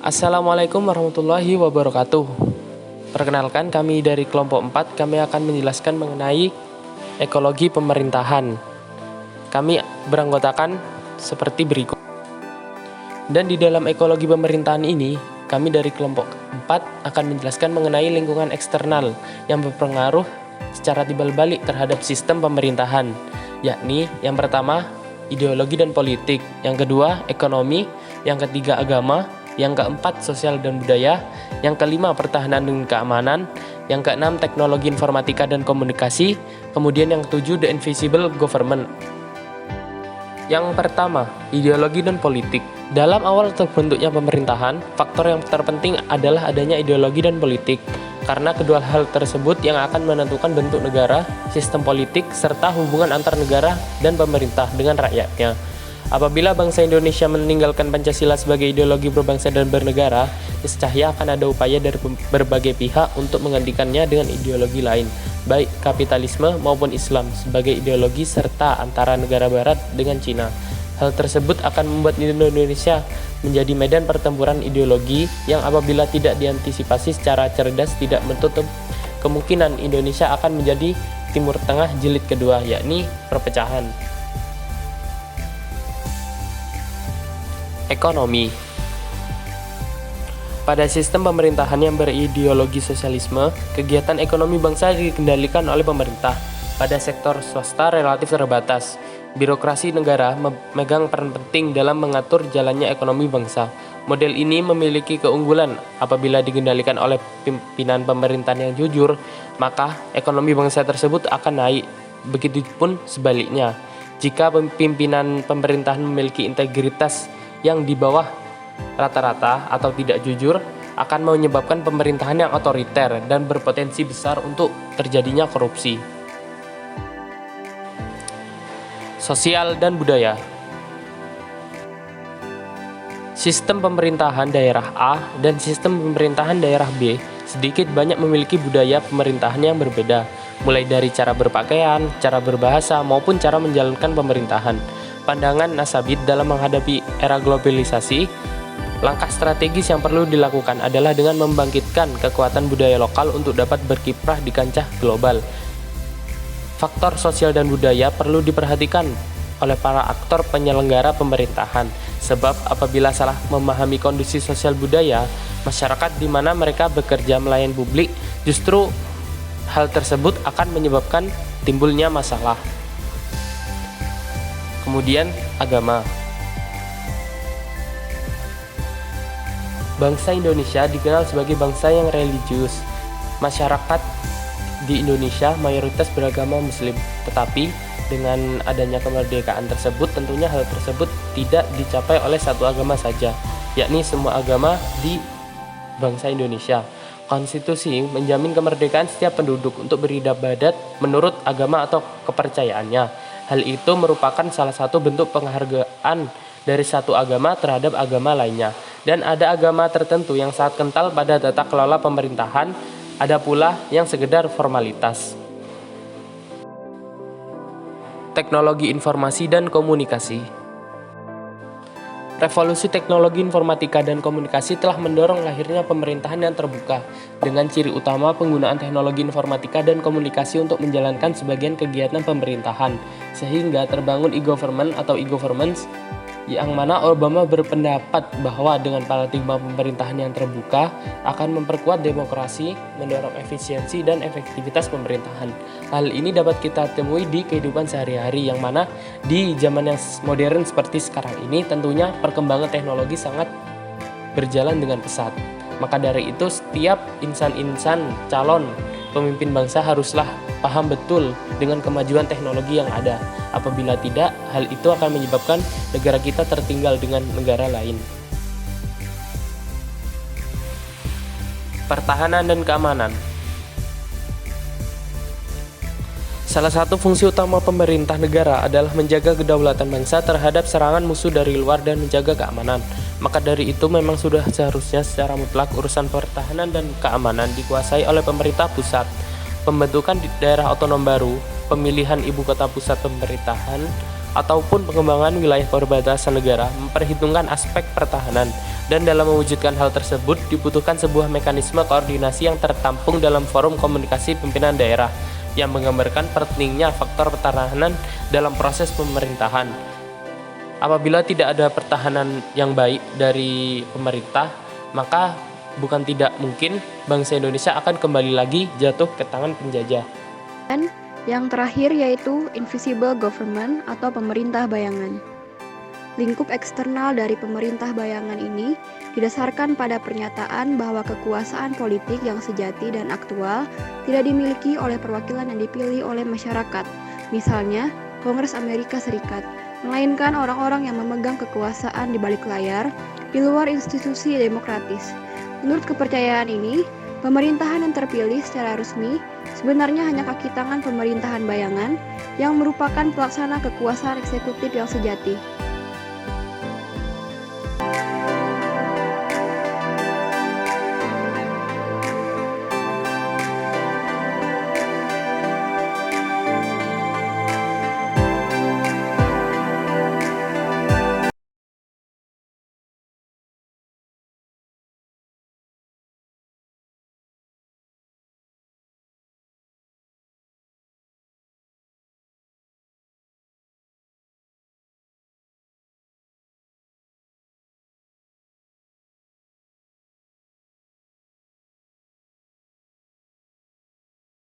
Assalamualaikum warahmatullahi wabarakatuh. Perkenalkan, kami dari kelompok 4, kami akan menjelaskan mengenai ekologi pemerintahan. Kami beranggotakan seperti berikut. Dan di dalam ekologi pemerintahan ini, kami dari kelompok 4 akan menjelaskan mengenai lingkungan eksternal yang berpengaruh secara timbal balik terhadap sistem pemerintahan, yakni yang pertama, ideologi dan politik, yang kedua, ekonomi, yang ketiga, agama, yang keempat, sosial dan budaya, yang kelima, pertahanan dan keamanan, yang keenam, teknologi informatika dan komunikasi, kemudian yang ketujuh, the invisible government. Yang pertama, ideologi dan politik. Dalam awal terbentuknya pemerintahan, faktor yang terpenting adalah adanya ideologi dan politik, karena kedua hal tersebut yang akan menentukan bentuk negara, sistem politik, serta hubungan antar negara dan pemerintah dengan rakyatnya. Apabila bangsa Indonesia meninggalkan Pancasila sebagai ideologi berbangsa dan bernegara, niscaya akan ada upaya dari berbagai pihak untuk menggantikannya dengan ideologi lain, baik kapitalisme maupun Islam sebagai ideologi, serta antara negara barat dengan Cina. Hal tersebut akan membuat Indonesia menjadi medan pertempuran ideologi yang apabila tidak diantisipasi secara cerdas tidak menutup kemungkinan Indonesia akan menjadi Timur Tengah jilid kedua, yakni perpecahan. Ekonomi. Pada sistem pemerintahan yang berideologi sosialisme, kegiatan ekonomi bangsa dikendalikan oleh pemerintah. Pada sektor swasta relatif terbatas. Birokrasi negara memegang peran penting dalam mengatur jalannya ekonomi bangsa. Model ini memiliki keunggulan apabila dikendalikan oleh pimpinan pemerintahan yang jujur, maka ekonomi bangsa tersebut akan naik. Begitupun sebaliknya, jika pimpinan pemerintahan memiliki integritas yang di bawah rata-rata atau tidak jujur, akan menyebabkan pemerintahan yang otoriter dan berpotensi besar untuk terjadinya korupsi. Sosial dan budaya. Sistem pemerintahan daerah A dan sistem pemerintahan daerah B sedikit banyak memiliki budaya pemerintahan yang berbeda, mulai dari cara berpakaian, cara berbahasa, maupun cara menjalankan pemerintahan. Pandangan Nasabit dalam menghadapi era globalisasi, langkah strategis yang perlu dilakukan adalah dengan membangkitkan kekuatan budaya lokal untuk dapat berkiprah di kancah global. Faktor sosial dan budaya perlu diperhatikan oleh para aktor penyelenggara pemerintahan, sebab apabila salah memahami kondisi sosial budaya masyarakat di mana mereka bekerja melayani publik, justru hal tersebut akan menyebabkan timbulnya masalah. Kemudian, agama. Bangsa Indonesia dikenal sebagai bangsa yang religius. Masyarakat di Indonesia mayoritas beragama Muslim, tetapi dengan adanya kemerdekaan tersebut, tentunya hal tersebut tidak dicapai oleh satu agama saja, yakni semua agama di bangsa Indonesia. Konstitusi menjamin kemerdekaan setiap penduduk untuk beribadat menurut agama atau kepercayaannya. Hal itu merupakan salah satu bentuk penghargaan dari satu agama terhadap agama lainnya. Dan ada agama tertentu yang sangat kental pada tata kelola pemerintahan, ada pula yang sekedar formalitas. Teknologi informasi dan komunikasi. Revolusi teknologi informatika dan komunikasi telah mendorong lahirnya pemerintahan yang terbuka, dengan ciri utama penggunaan teknologi informatika dan komunikasi untuk menjalankan sebagian kegiatan pemerintahan, sehingga terbangun e-government atau e-governments, yang mana Obama berpendapat bahwa dengan paradigma pemerintahan yang terbuka akan memperkuat demokrasi, mendorong efisiensi dan efektivitas pemerintahan. Hal ini dapat kita temui di kehidupan sehari-hari, yang mana di zaman yang modern seperti sekarang ini tentunya perkembangan teknologi sangat berjalan dengan pesat. Maka dari itu setiap insan-insan calon pemimpin bangsa haruslah paham betul dengan kemajuan teknologi yang ada. Apabila tidak, hal itu akan menyebabkan negara kita tertinggal dengan negara lain. Pertahanan dan keamanan. Salah satu fungsi utama pemerintah negara adalah menjaga kedaulatan bangsa terhadap serangan musuh dari luar dan menjaga keamanan. Maka dari itu memang sudah seharusnya secara mutlak urusan pertahanan dan keamanan dikuasai oleh pemerintah pusat. Pembentukan di daerah otonom baru, pemilihan ibu kota pusat pemerintahan, ataupun pengembangan wilayah perbatasan negara memperhitungkan aspek pertahanan. Dan dalam mewujudkan hal tersebut dibutuhkan sebuah mekanisme koordinasi yang tertampung dalam forum komunikasi pimpinan daerah yang menggambarkan pentingnya faktor pertahanan dalam proses pemerintahan. Apabila tidak ada pertahanan yang baik dari pemerintah, maka bukan tidak mungkin bangsa Indonesia akan kembali lagi jatuh ke tangan penjajah. Dan yang terakhir yaitu invisible government atau pemerintah bayangan. Lingkup eksternal dari pemerintah bayangan ini didasarkan pada pernyataan bahwa kekuasaan politik yang sejati dan aktual tidak dimiliki oleh perwakilan yang dipilih oleh masyarakat, misalnya Kongres Amerika Serikat, melainkan orang-orang yang memegang kekuasaan di balik layar, di luar institusi demokratis. Menurut kepercayaan ini, pemerintahan yang terpilih secara resmi sebenarnya hanya kaki tangan pemerintahan bayangan yang merupakan pelaksana kekuasaan eksekutif yang sejati.